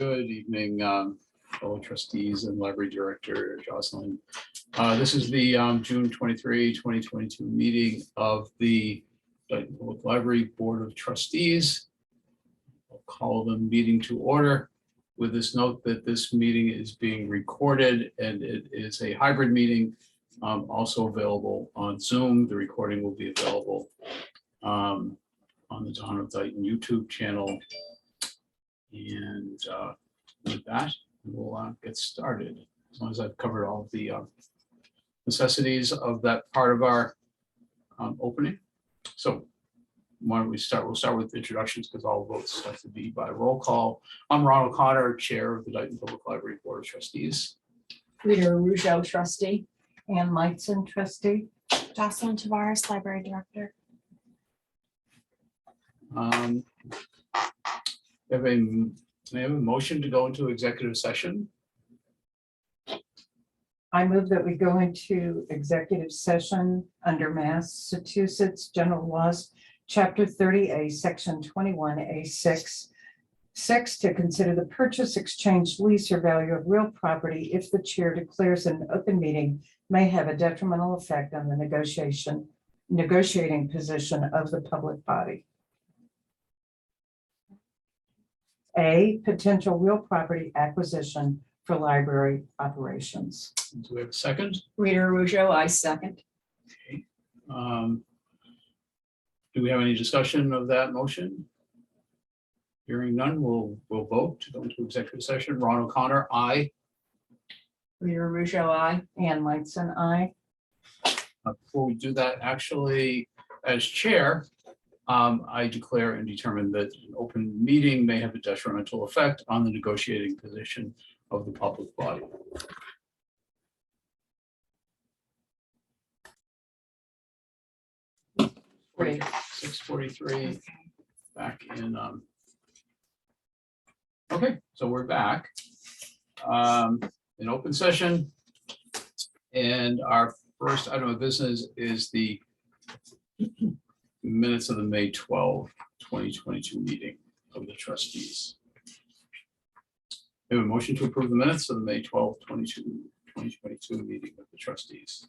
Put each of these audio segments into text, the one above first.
Good evening, fellow trustees and library director Jocelyn. This is the June 23, 2022 meeting of the Dighton Public Library Board of Trustees. I'll call the meeting to order with this note that this meeting is being recorded and it is a hybrid meeting, also available on Zoom. The recording will be available on the Town of Dighton YouTube channel. And with that, we'll get started. As long as I've covered all of the necessities of that part of our opening. So why don't we start? We'll start with introductions because all votes have to be by roll call. I'm Ron O'Connor, Chair of the Dighton Public Library Board of Trustees. Rita Rougeau, trustee. Ann Meitzen, trustee. Jocelyn Tavares, library director. May I have a motion to go into executive session? I move that we go into executive session under Massachusetts General Laws, Chapter 30A, Section 21A6, to consider the purchase, exchange, lease, or value of real property if the chair declares an open meeting may have a detrimental effect on the negotiating position of the public body. A, potential real property acquisition for library operations. Do we have a second? Rita Rougeau, I second. Okay. Do we have any discussion of that motion? Hearing none, we'll vote to go into executive session. Ron O'Connor, aye. Rita Rougeau, I. Ann Meitzen, I. Before we do that, actually, as chair, I declare and determine that an open meeting may have a detrimental effect on the negotiating position of the public body. Great. 6:43, back in. Okay, so we're back in open session. And our first item of business is the minutes of the May 12, 2022 meeting of the trustees. We have a motion to approve the minutes of the May 12, 2022 meeting of the trustees.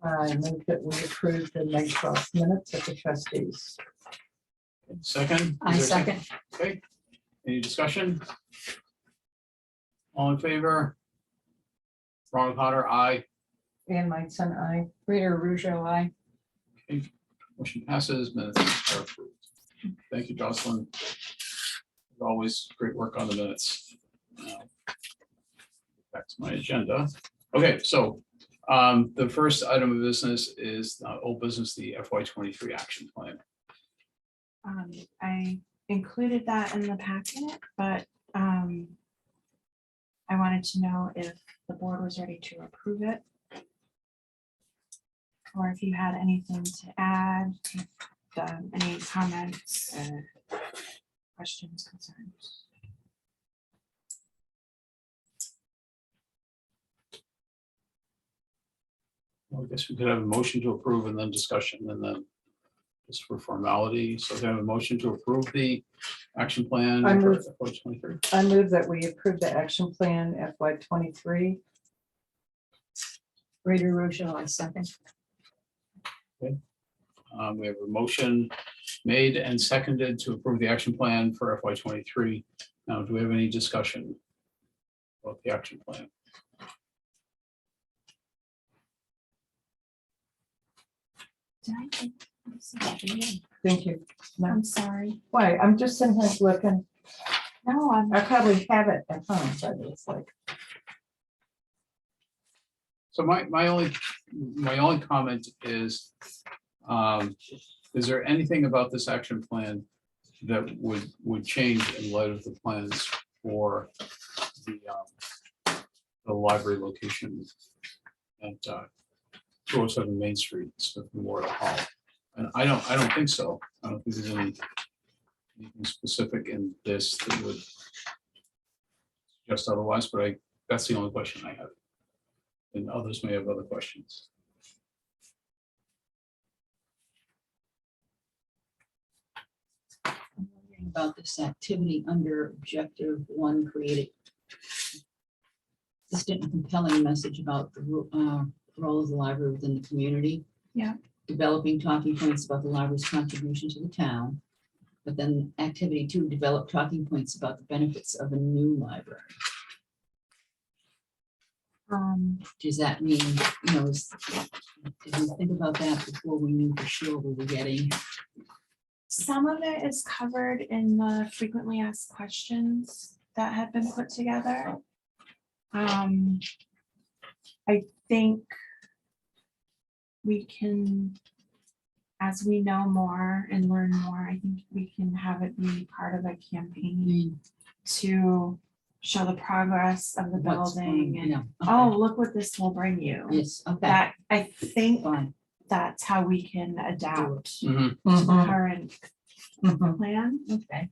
I move that we approve the May 12th minutes of the trustees. Second? I Is there a second. Okay, any discussion? All in favor? Ron O'Connor, aye. Ann Meitzen, I. Rita Rougeau, I. Okay, motion passes, minutes are approved. Thank you, Jocelyn. As always, great work on the minutes. Back to my agenda. Okay, so the first item of business is old business, the FY23 action plan. I included that in the packet, but I wanted to know if the board was ready to approve it, or if you had anything to add, any comments, questions, concerns. Well, I guess we could have a motion to approve and then discussion and then just for formality. So we have a motion to approve the action plan. I for move. FY23. I move that we approve the action plan FY23. Rita Rougeau, I second. We have a motion made and seconded to approve the action plan for FY23. Now, do we have any discussion about the action plan? Did I think this is- Thank you. No. I'm sorry. Why? I'm just sitting here looking. No, I probably have it at home, but it's like, So my only comment is there anything about this action plan that would change in light of the plans for the library location at 207 Main Street, Smith Memorial Hall? And I don't think so. I don't think there's anything specific in this that would suggest otherwise, but that's the only question I have. And others may have other questions. talking about this activity under objective 1, created consistent and compelling message about the role of the library within the community. Yeah. Developing talking points about the library's contribution to the town. But then activity 2, develop talking points about the benefits of a new library. Does that mean, did we think about that before we knew for sure we were getting? Some of it is covered in the frequently asked questions that have been put together. I think we can, as we know more and learn more, I think we can have it be part of a campaign to show the progress of the building and, oh, look what this will bring you. Yes, okay, That, I think fine. that's how we can adapt to Mhm. the current Mhm. plan. Okay.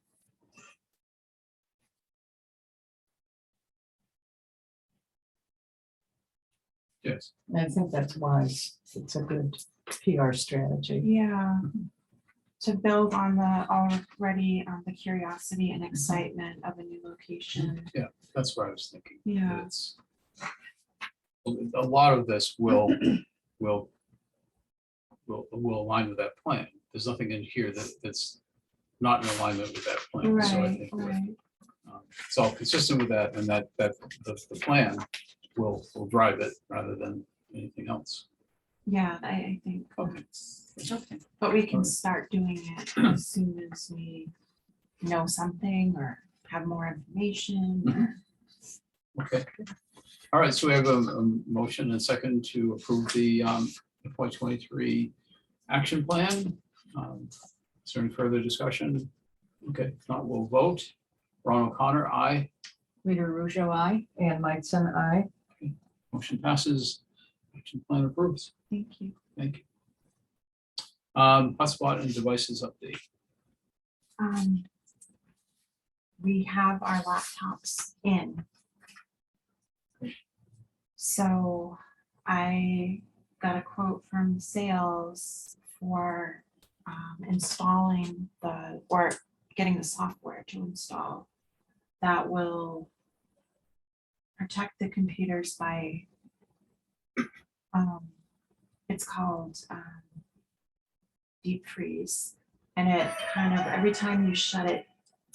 Yes. I think that's wise. It's a good PR strategy. Yeah. To build on the already, the curiosity and excitement of a new location. That's what I was thinking. Yeah. It's a lot of this will align with that plan. There's nothing in here that's not in alignment with that plan. So I Right, think right. it's all consistent with that, and that the plan will drive it rather than anything else. Yeah, I think. Okay. that's- Okay, but we can start doing it as soon as we know something or have more information. or- Okay. All right, so we have a motion and second to approve the FY '23 action plan. Is there any further discussion? Okay, if not, we'll vote. Ron O'Connor, aye. Rita Russo, I. And Meitzen, I. Motion passes. Action plan approves. Thank you. Thank you. Hotspot and devices update. We have our laptops in. So I got a quote from sales for installing or getting the software to install that will protect the computers by, it's called deep freeze. And it kind of, every time you shut it,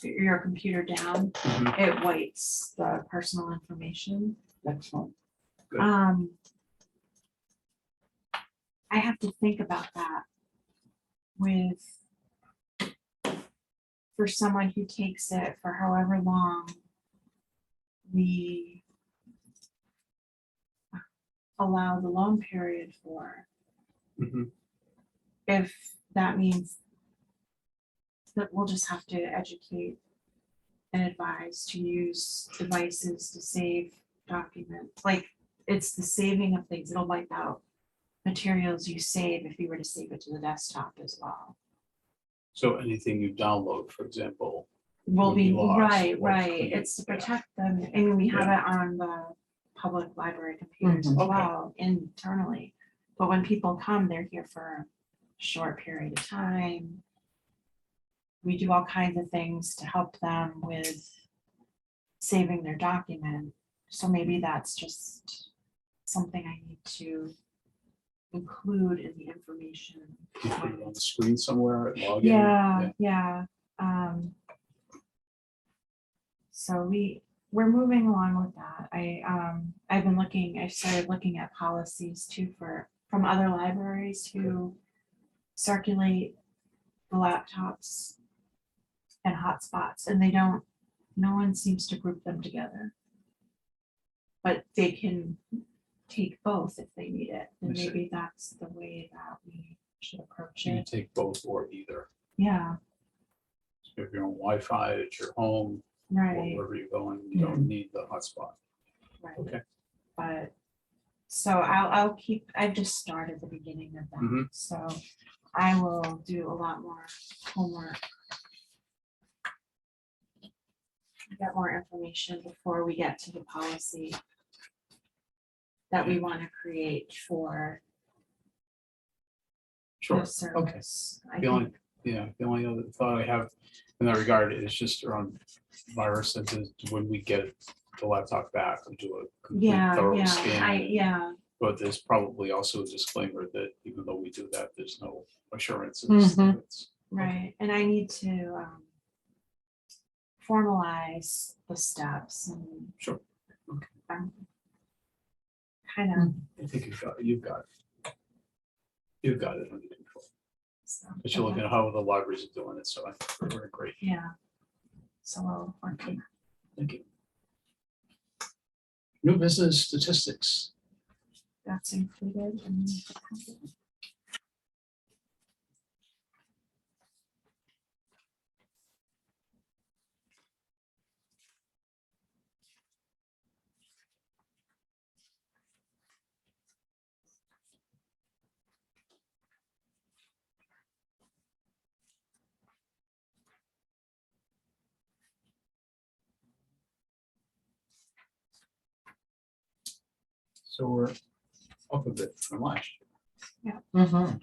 your computer down, Mhm. it wipes the personal information. Excellent. Good. I have to think about that with, for someone who takes it for however long we allow the loan period for, Mhm. if that means that we'll just have to educate and advise to use devices to save documents. Like, it's the saving of things. It'll wipe out materials you save if you were to save it to the desktop as well. So anything you download, for example. Will Would be, be lost right, or right. couldn't- It's to yeah. protect them. I mean, we have it on the public library computers as Okay. well internally. But when people come, they're here for a short period of time. We do all kinds of things to help them with saving their document. So maybe that's just something I need to include in the information. You put it on the screen somewhere and log in. Yeah. So we're moving along with that. I started looking at policies too from other libraries who circulate the laptops and hotspots, and no one seems to group them together. But they can take both if they need it, and I see. maybe that's the way that we should approach You can it. take both or either. Yeah, So if you're on Wi-Fi at your home, or right, wherever you're going, you don't need the hotspot. right. Okay. But, so I've just started the beginning of that, Mhm. so I will do a lot more homework. Get more information before we get to the policy that we want to create for Sure. the service. I The only think, Yeah, the only other thought I have in that regard is just around virus, that is when we get the laptop back, we do a complete Yeah, thorough yeah, scan. yeah, But there's probably also a disclaimer that even though we do that, there's no assurances. Mhm. that it's- right. And I need to formalize the steps and Sure, I'm kind of. I think you've got it. You've got it under control. But you're looking at how the libraries are doing it, so I think we're great. Yeah. So we'll work on that. Thank you. New business statistics. That's included in the packet. So we're up a bit from last Mhm.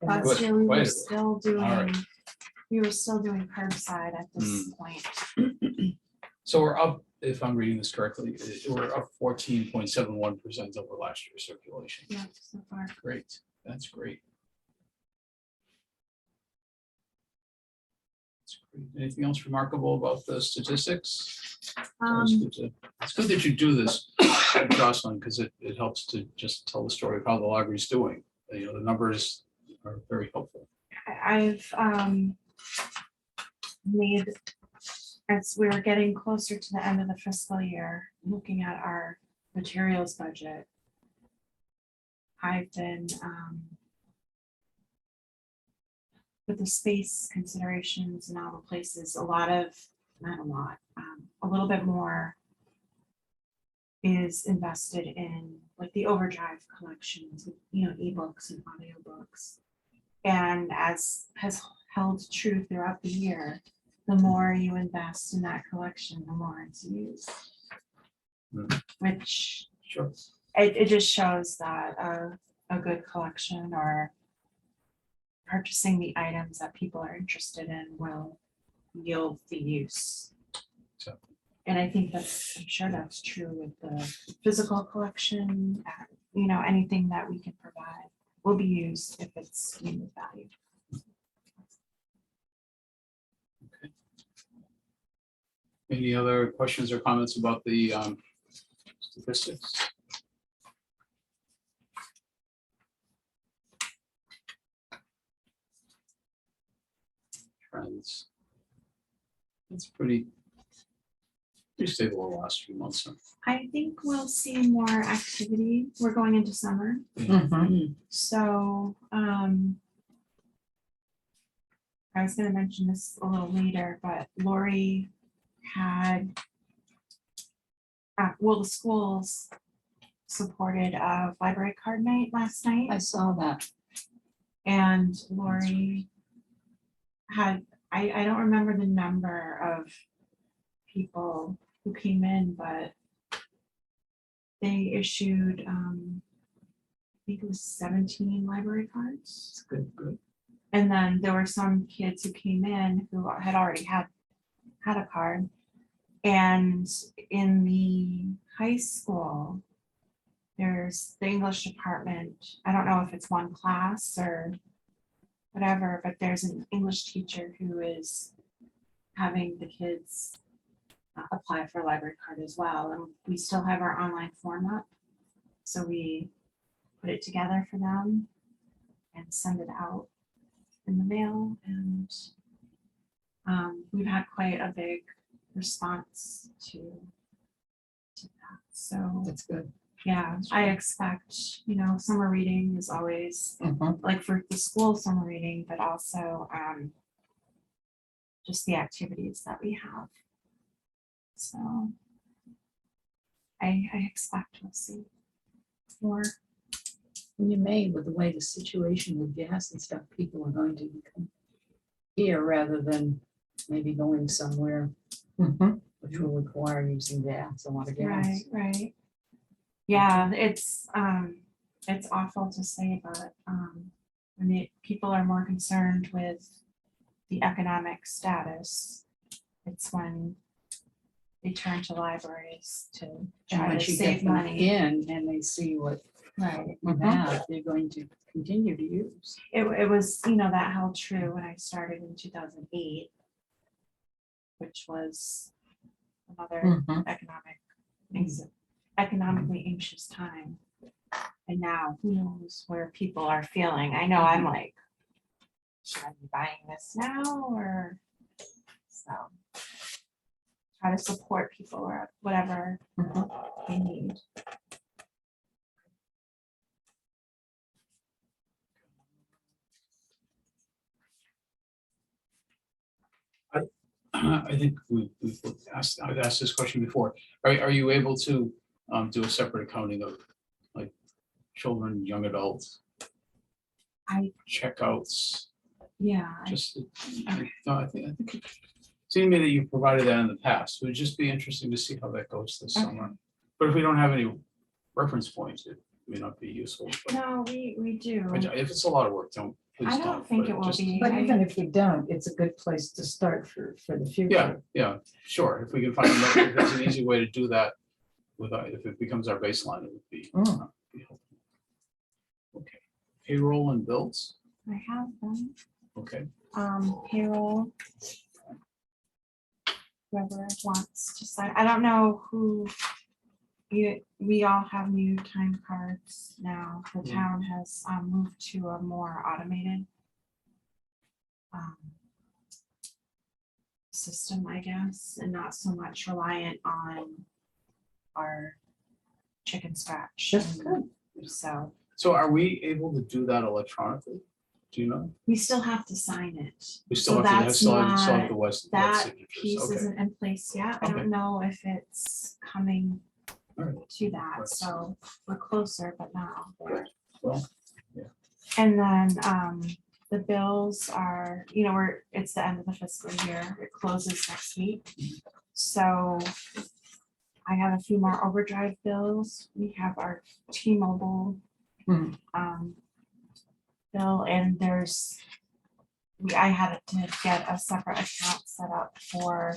Last Good. year, we were Quite a bit. still All doing, right. we were still doing curbside at this point. year. So we're up, if I'm reading this correctly, we're up 14.71% over last year's circulation. Yeah, so far. Great, that's great. That's great. Anything else remarkable about the statistics? It's good that you do this, Jocelyn, because it helps to just tell the story of how the library's doing. You know, the numbers are very helpful. I've made, as we were getting closer to the end of the fiscal year, looking at our materials budget, I've been with the space considerations and all the places, a little bit more is invested in like the overdrive collections, you know, ebooks and audiobooks. And as has held true throughout the year, the more you invest in that collection, the more it's used. Which Sure. it just shows that a good collection or purchasing the items that people are interested in will yield the use. So, And I think I'm sure that's true with the physical collection, you know, anything that we can provide will be used if it's unique value. any other questions or comments about the statistics? Trends. It's pretty stable the last few months. Huh? I think we'll see more activity. We're going into summer. Mhm. So I was going to mention this a little later, but Lori had, the schools supported a library card night last night. I saw that. And Lori had, I don't remember the number of people who came in, but they issued, I think it was 17 library cards. It's good. And then there were some kids who came in who had already had a card. And in the high school, there's the English department. I don't know if it's one class or whatever, but there's an English teacher who is having the kids apply for a library card as well. And we still have our online form up. So we put it together for them and send it out in the mail. And we've had quite a big response to that. So That's good. yeah, I expect, you know, summer reading is always Mhm. like for the school summer reading, but also just the activities that we have. So I expect we'll see more. And you may, with the way the situation with gas and stuff, people are going to come here rather than maybe going somewhere Mhm. which will require using gas, a lot of gas. Right, right. Yeah, it's awful to say, but when people are more concerned with the economic status, it's when they turn to libraries to And try to once you save get them money. in and they see what Right. you have, they're going to continue to use. It was, you know, that held true when I started in 2008, which was another economically anxious time. And now who knows where people are feeling. I know I'm like, should I be buying this now or so? Try to support people or whatever they need. I think I've asked this question before. Are you able to do a separate accounting of like children, young adults? Checkouts, Yeah, just, I think it seemed to me that you provided that in the past. It would just be interesting to see how that goes this summer. But if we don't have any reference points, it may not be useful. But no, we do. if it's a lot of work, please I don't. don't think but it will just- be. But I- even if we don't, it's a good place to start for the future. Yeah, sure. If we can find, if there's an easy way to do that if it becomes our baseline, it would be helpful. Okay, payroll and bills. I have them. Okay, Payroll. Whoever wants to sign, I don't know who, we all have new time cards now. The Yeah. town has moved to a more automated system, I guess, and not so much reliant on our chicken scratch. That's And so so are we able to do that electronically? Do you know? we still have to sign it. We still So have to, that's still have not- the wet That signatures. piece Okay. isn't in place yet. I Okay. don't know if it's coming All right. to that, Right. so we're closer, but not all there. Good. Well, And then the bills are, you know, it's the end of the fiscal year. It closes next week. So I have a few more overdrive bills. We have our T-Mobile bill, and I had to get a separate account set up for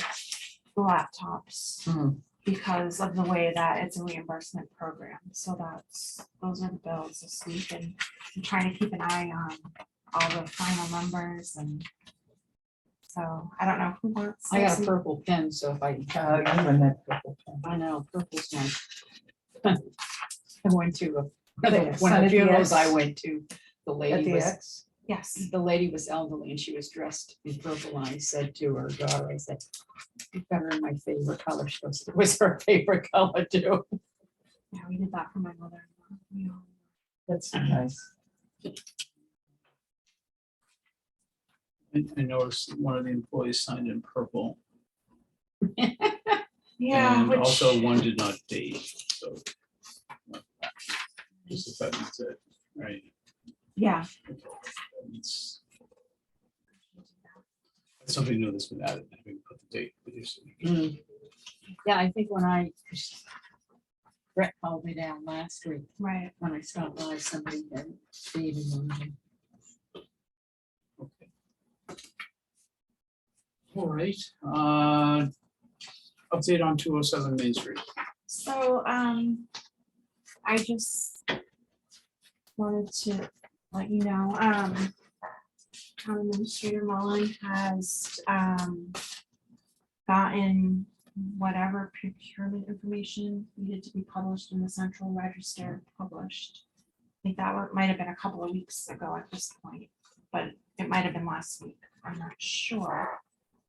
the laptops because of the way that it's a reimbursement program. So those are the bills this week, and I'm trying to keep an eye on all the final numbers, and so I don't know who wants. I got a some- purple pen, so if I, You and that purple pen. I know, purple's one. I went to one They of sign the at the funerals I X? went to. The At lady the was, X? Yes, the lady was elderly and she was dressed in purple. And I said to her daughter, I said, "You got her in my favorite color." She goes, "It was her favorite color too." yeah, we did that for my mother-in-law. We all- That's nice. I noticed one of the employees signed in purple. Yeah, And which, also one did not date, so. Just if that means it, right? yeah, It's something new that's been added, having put the date with your signature. Yeah, I think Brett called me down last week right. when I stopped by, somebody had dated one. Okay. All right, update on 207 Main Street. So, I just wanted to let you know, Town Administrator Mullen has, gotten whatever procurement information needed to be published in the Central Register published. I think that might have been a couple of weeks ago at this point, but it might have been last week. I'm not sure.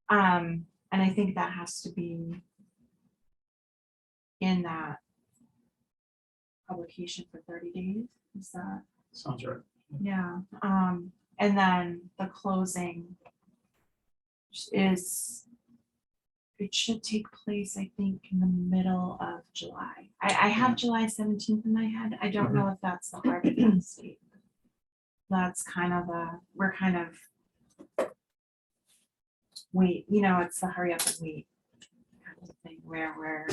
And I think that has to be in that publication for 30 days. Is that, Sounds right. yeah, and then the closing it should take place, I think, in the middle of July. I have July 17th in my head. I don't know if that's the hard date. That's kind of we're kind of wait, you know, it's the hurry up and wait kind of thing where we're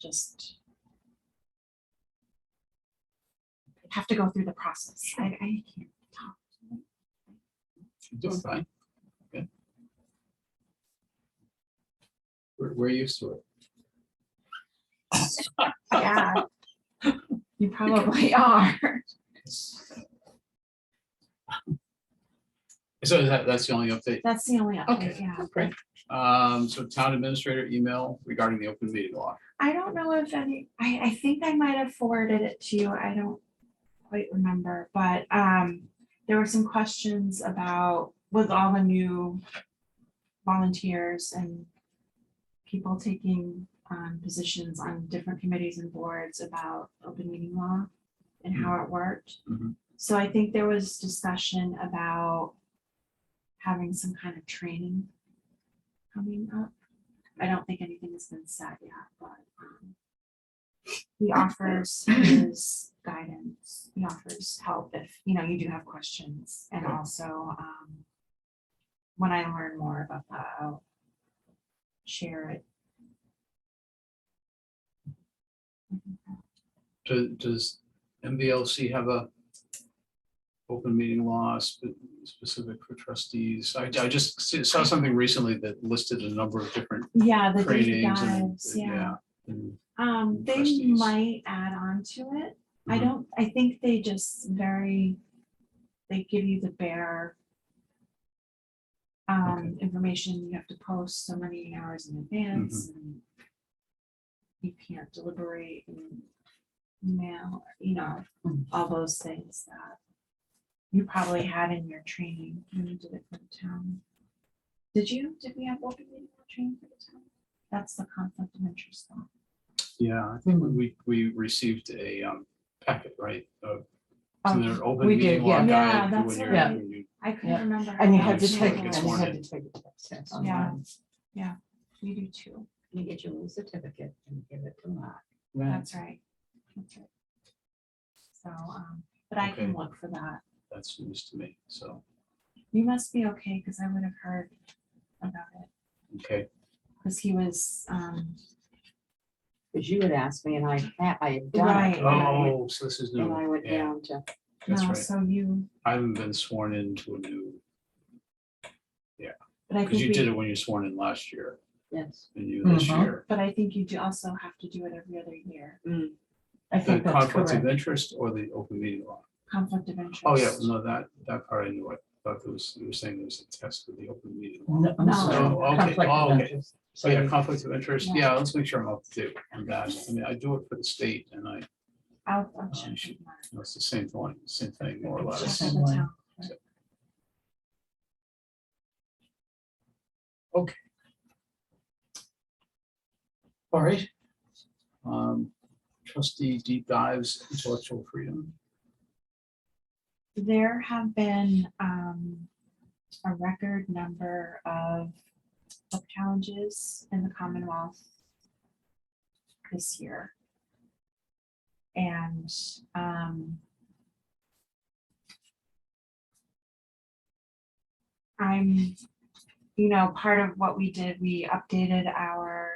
just have to go through the process. I can't talk. You're doing fine. Okay. We're used to it. Yeah. You probably are. So that's the only update? That's the only update, Okay, yeah. great. So town administrator email regarding the open meeting law. I don't know if I think I might have forwarded it to you. I don't quite remember, but there were some questions about with all the new volunteers and people taking positions on different committees and boards about open meeting law and how it worked. Mhm. So I think there was discussion about having some kind of training coming up. I don't think anything has been set yet, but he offers his guidance. He offers help if, you do have questions. And Okay. also, when I learn more about that, I'll share it. Does MBLC have a open meeting law specific for trustees? I just saw something recently that listed a number of different Yeah, the deep trainings and, dives, yeah. and They trustees. might add on to it. I Mhm. don't, I think they just they give you the bare information. You have to post so many hours in advance Mm-hmm. and you can't deliberate and email, all those things that you probably had in your training when you did it for the town. Did we have open meeting law training for the town? That's the conflict of interest law. Yeah, I think we received a packet, right? Isn't there an open we meeting did, law yeah. Yeah, guide that's when you're, right. when you I couldn't Yeah. remember. how And you that had to was Yes, take, get and organized. you sworn had in. to take a test. Yeah, you do too. You get your little certificate and give it to Mark. That's right. That's right. So, but I can Okay. look for that. that's news to me. So, You must be okay, because I would have heard about it, okay. because he was, Because you had asked me and I had done Right. it. Oh, so this is And new. I went Yeah, down to, that's no, right. so you, I haven't been sworn into a new, but I because think you did we, it when you sworn in last year yes. and you this Mhm. year. but I think you do also have to do it every other year. I The think that's conflict of correct. interest or the open meeting law? Conflict of interest. Oh, yeah, no, that part I knew. I thought there was, you were saying there was a test with the open meeting law. No, I'm No. sorry. Oh, okay. Conflict Oh, of okay. interest. So yeah, Sorry. conflict of interest. Yeah. Yeah, let's make sure I'm up to date on that. I mean, I do it for the state and I'll Oh, check you should- it out. it's the same thing, more or It's the less. Check same the one. town. Okay. All right. Trustee deep dives, intellectual freedom. There have been a record number of book challenges in the Commonwealth this year. And part of what we did, we updated our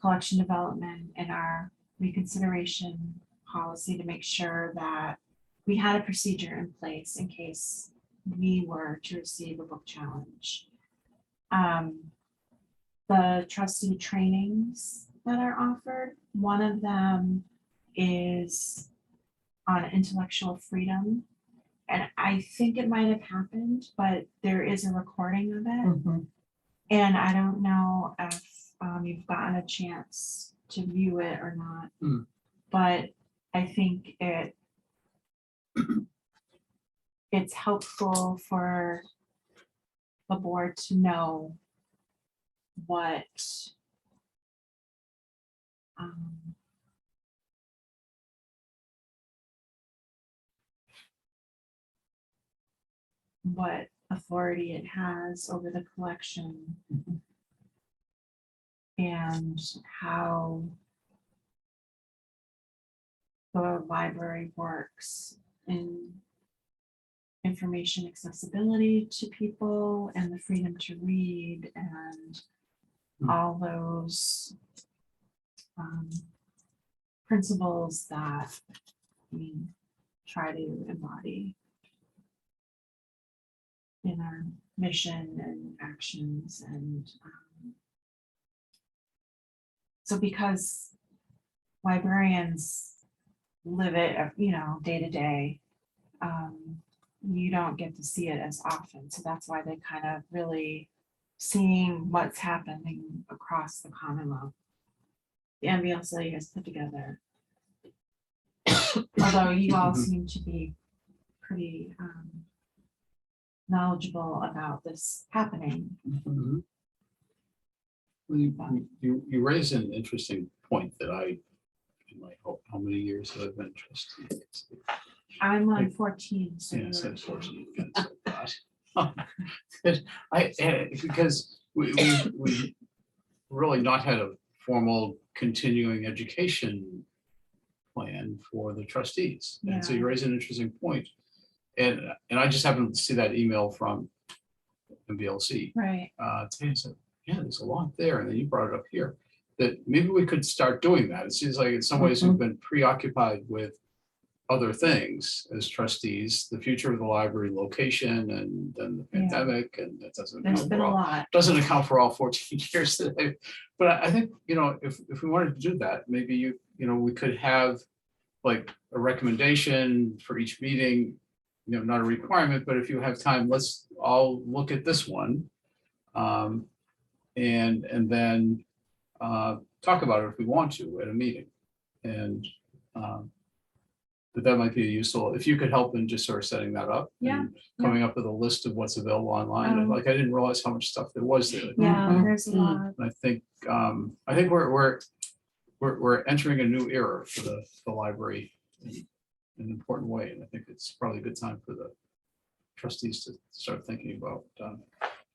collection development and our reconsideration policy to make sure that we had a procedure in place in case we were to receive a book challenge. The trustee trainings that are offered, one of them is on intellectual freedom. And I think it might have happened, but there is a recording of it. Mhm. And I don't know if you've gotten a chance to view it or not. Hmm. But I think it's helpful for the board to know what what authority it has over the collection and how the library works in information accessibility to people and the freedom to read and all those principles that, try to embody in our mission and actions. And so because librarians live it, day to day, you don't get to see it as often. So that's why they kind of really seeing what's happening across the Commonwealth. The MBLC has put together, although you all seem to be pretty knowledgeable about this happening. Mhm. You raise an interesting point that in my, how many years have I been trustee? I'm on 14, so Yeah, you're- so 14 again, so gosh. Because we really not had a formal continuing education plan for the trustees. And so you raise an interesting point. And I just happened to see that email from MBLC. right. Today. I said, yeah, there's a lot there. And then you brought it up here, that maybe we could start doing that. It seems like in some ways we've been preoccupied with other things as trustees, the future of the library, location, and then the Yeah. pandemic, and that doesn't There's account been for a all, lot. doesn't account for all 14 years today. But I think, if we wanted to do that, maybe we could have like a recommendation for each meeting, not a requirement, but if you have time, let's all look at this one. And then talk about it if we want to at a meeting. And but that might be useful if you could help in just sort of setting that up. Yeah, And coming up with a list of what's available online. And I didn't realize how much stuff there was there. Yeah, Mhm. there's a lot. And I think we're entering a new era for the library in an important way. And I think it's probably a good time for the trustees to start thinking about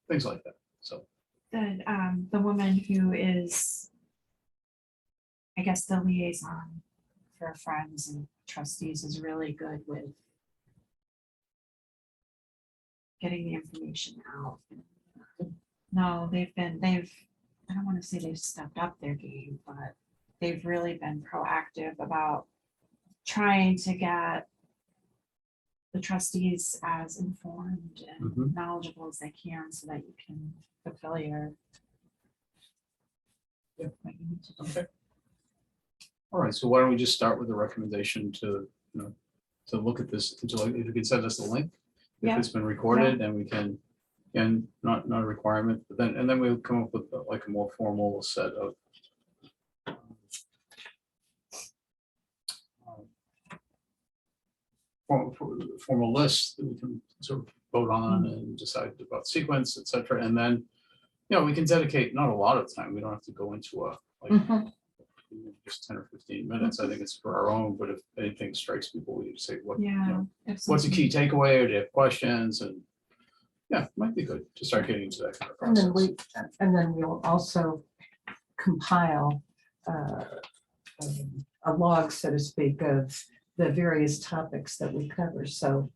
things like that. So. The woman who is, I guess, the liaison for friends and trustees is really good with getting the information out. No, I don't want to say they've stepped up their game, but they've really been proactive about trying to get the trustees as informed and Mhm. knowledgeable as they can so that you can fulfill your what you need to do. Okay. All right, so why don't we just start with the recommendation to look at this, if you could send us the link. If Yeah. it's been recorded, and we can, and not a requirement, but then we'll come up with like a more formal set of formal lists that we can sort of vote on and decide about sequence, et cetera. And then, we can dedicate not a lot of time. We don't have to go into just 10 or 15 minutes. I think it's for our own, but if anything strikes people, we say Yeah. what's a key takeaway, or do you have questions? And it might be good to start getting into that kind of process. And then we'll also compile a log, so to speak, of the various topics that we cover. So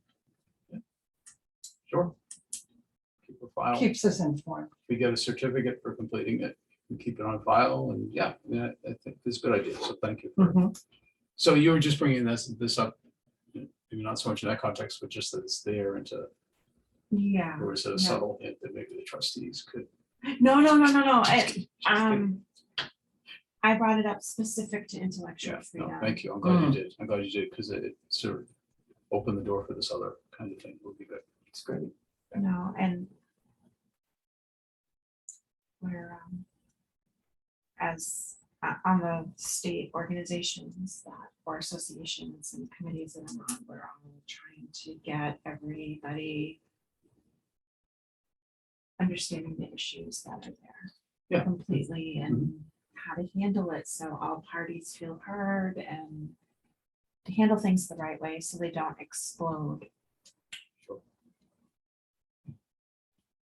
Sure. Keep a file. keeps us informed. We get a certificate for completing it. We keep it on file, and I think it's a good idea. So thank you. Mhm. So you were just bringing this up, maybe not so much in that context, but just that it's there, and Yeah. or is it a Yeah. subtle hint that maybe the trustees could? No. I brought it up specific to intellectual Yeah, no, freedom. thank you. I'm glad you did. I'm glad you did, because it sort of opened the door for this other kind of thing. Would be good. It's great. No, and we're as on the state organizations that or associations and committees that I'm on, we're all trying to get everybody understanding the issues that are there Yeah. completely and how to handle it so all parties feel heard and to handle things the right way so they don't explode. Sure.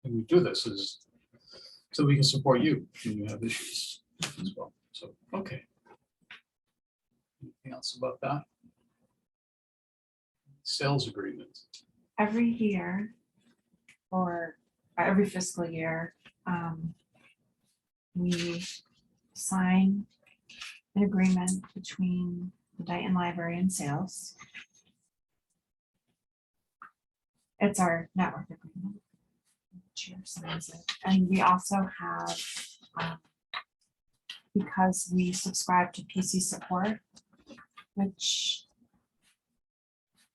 And we do this is so we can support you when you have issues as well. So, okay. Anything else about that? Sales agreement. Every year or every fiscal year, we sign an agreement between the Dighton Library and sales. It's our network agreement. Chair signs it. And we also have, because we subscribe to PC support, which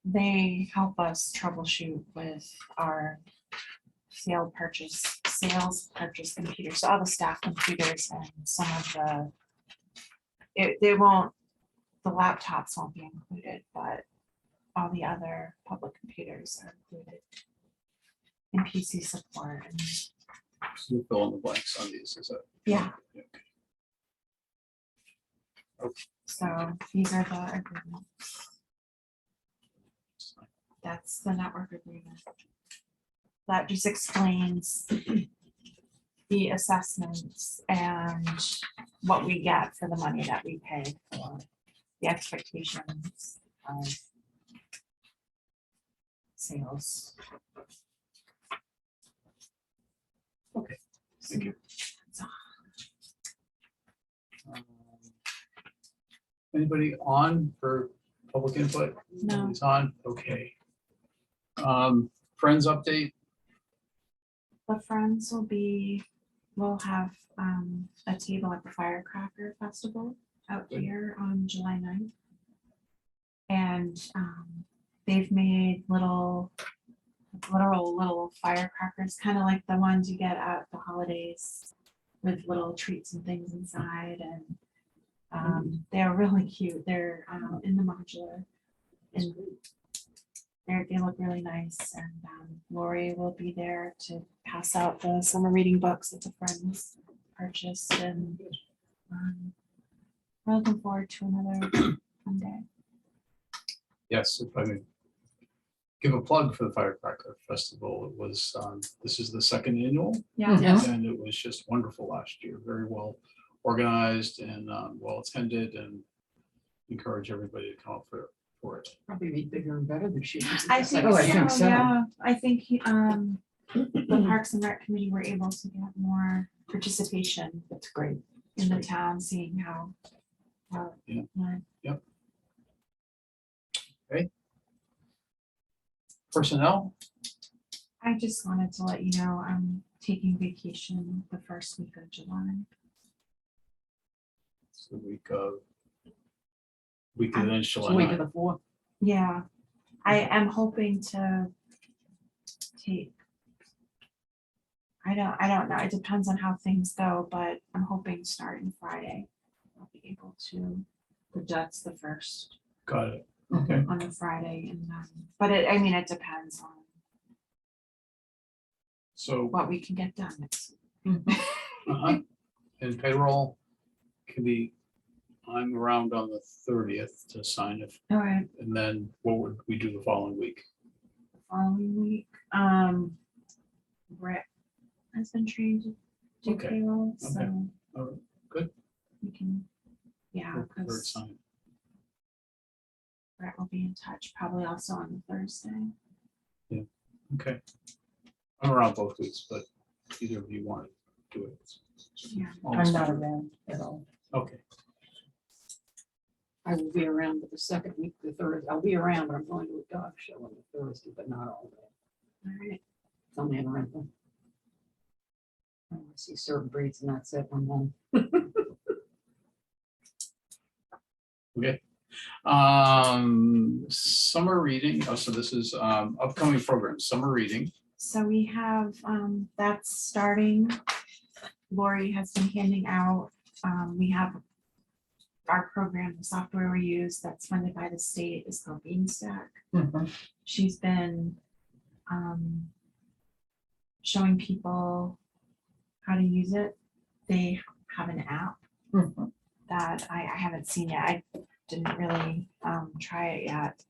they help us troubleshoot with our sales purchase computers, so all the staff computers and some of the laptops won't be included, but all the other public computers are included in PC support. And So you fill in the blanks on these, is that? yeah, Okay. so these are the agreements. That's the network agreement. That just explains the assessments and what we get for the money that we pay for the expectations of sales. Okay, thank you. Anybody on for public input? No. Nobody's on, okay. Friends update, The friends we'll have a table at the Firecracker Festival out Good. here on July 9th. And they've made literal little firecrackers, kind of like the ones you get at the holidays with little treats and things inside. And they're really cute. They're in the modular. And they look really nice, and Lori will be there to pass out the summer reading books that the friends purchased, and we're looking forward to another fun day. yes, if I may give a plug for the Firecracker Festival, it was, this is the second annual, Yeah. and it was just wonderful last year, very well organized and well attended, and encourage everybody to come out for it. Probably be bigger and better this year. I think, Oh, I think so. yeah, I think the Parks and Rec Committee were able to get more participation. That's great. In the town, seeing how. Yeah. went. Personnel, I just wanted to let you know I'm taking vacation the first week of July. it's the week of then It's July the week of 9th. the 4th. Yeah, I am hoping to take. I don't know. It depends on how things go, but I'm hoping starting Friday, I'll be able to. That's the first Got it, okay. on the Friday, and but it depends on So, what we can get done next. uh-huh. And payroll can be, I'm around on the 30th to sign if, All right, and then what would we do the following week? following week, Brett has been trained to do Okay, payroll, so okay. All right, good. we can, yeah, Look for it because signed. Brett will be in touch probably also on the Thursday. Okay. I'm around both weeks, but either of you want to do it. Yeah. I'm not around at all. Okay, I will be around with the second week, the third. I'll be around, but I'm going to a dog show on the Thursday, but not all day. All right. It's only in a rental. I want to see certain breeds and that's it. I'm home. okay. Summer reading, oh, so this is upcoming programs, summer reading. So we have, that's starting. Lori has been handing out, we have our program, the software we use that's funded by the state is called Beanstack. She's been showing people how to use it. They have an app that I haven't seen yet. I didn't really try it yet.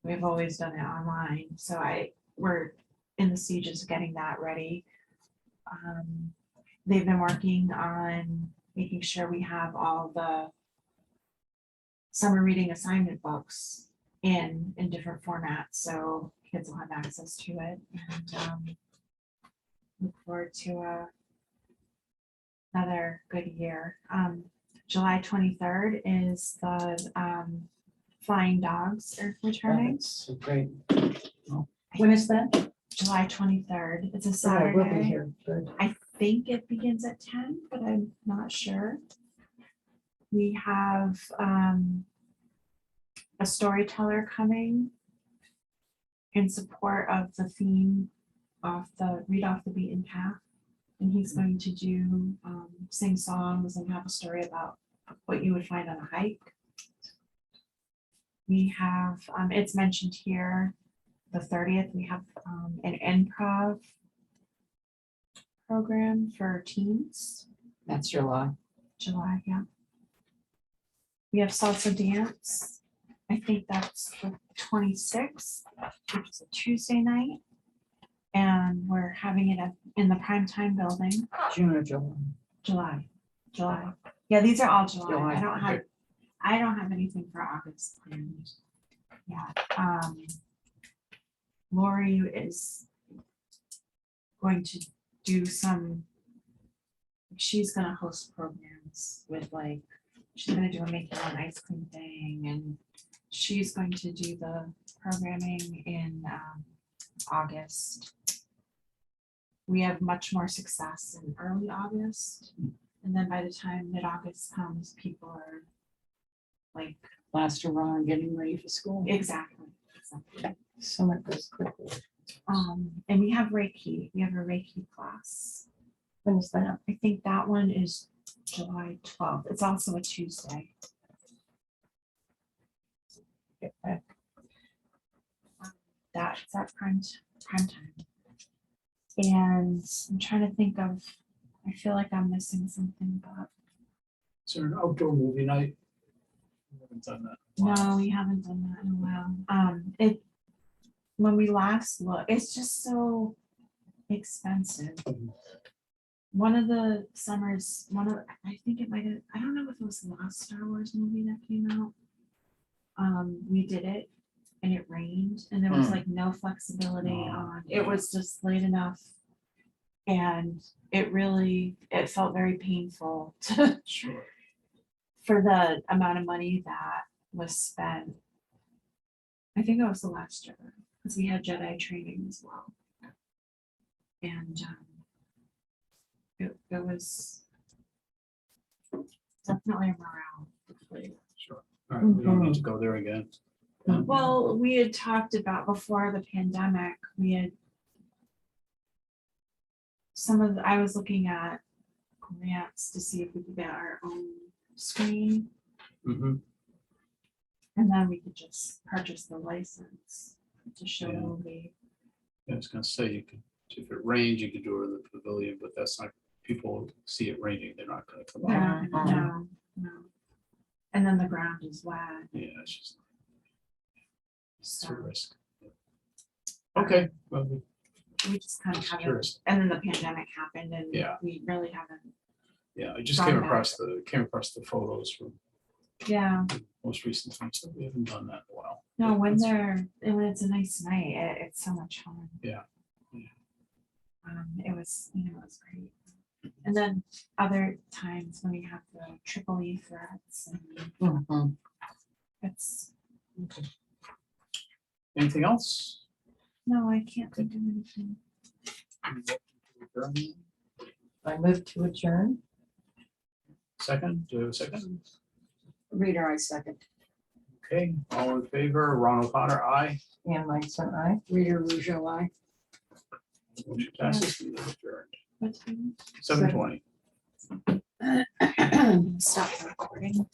We've always done it online. So we're in the stages of getting that ready. They've been working on making sure we have all the summer reading assignment books in different formats, so kids will have access to it. And look forward to another good year. July 23rd is the Flying Dogs are returning. So great. When is that? July 23rd. It's a So I will be Saturday. here. Good. I think it begins at 10, but I'm not sure. We have a storyteller coming in support of the theme of the Read Off the Beaten Path. And he's going to do sing songs and have a story about what you would find on a hike. We have, it's mentioned here, the 30th, we have an improv program for teens, That's July. July, yeah. We have salsa dance. I think that's the 26th, which is a Tuesday night. And we're having it in the primetime building, June or July. July. Yeah, these are all July. July, I don't have anything for August planned. Yeah. Lori is going to do some, she's gonna host programs with like, she's gonna do a make your own ice cream thing, and she's going to do the programming in August. We have much more success in early August, and then by the time mid-August comes, people are like, Last hurrah, getting ready for school. exactly. Summer goes quickly. And we have Reiki, we have a Reiki class. When is that? I think that one is July 12th. It's also a Tuesday. Get back. That's at prime time. And I'm trying to think of, I feel like I'm missing something, but Is there an outdoor movie night? We haven't done that. in a while. no, we haven't done that in a while. When we last looked, it's just so expensive. One of the summers, I think it might have, I don't know if it was the last Star Wars movie that came out. We did it and it rained and there was like no flexibility on, it was just late enough. And it felt very painful to, Sure. for the amount of money that was spent. I think it was the last year, because we had Jedi training as well. And it was definitely a morale. Sure. All right, we don't need to go there again. Well, we had talked about before the pandemic, I was looking at grants to see if we could get our own screen, Mhm. and then we could just purchase the license to show the Yeah. movie. I was gonna say, you could, if it rains, you could do it in the pavilion, but that's not, people see it raining, they're not gonna come out. No. And then the ground is wet, Yeah, it's just, it's a so risk. Okay, well, we just kind of haven't, curious. and then the pandemic happened and Yeah. we really haven't, Yeah, I just Gone came back. across the photos from yeah. the most recent time, so we haven't done that in a while. No, But when that's- it's a nice night, it's so much fun. Yeah. It was great. And then other times when you have the triple E threats and Mhm. it's, Anything else? no, I can't think of anything. I move to adjourn. Second, do we have a second? Reader, I second. Okay, all in favor, Ron O'Connor, aye. Ann Meister, aye. Reader Rougeau, I. Motion passes, we are adjourned. What time? 7:20. Stop the recording.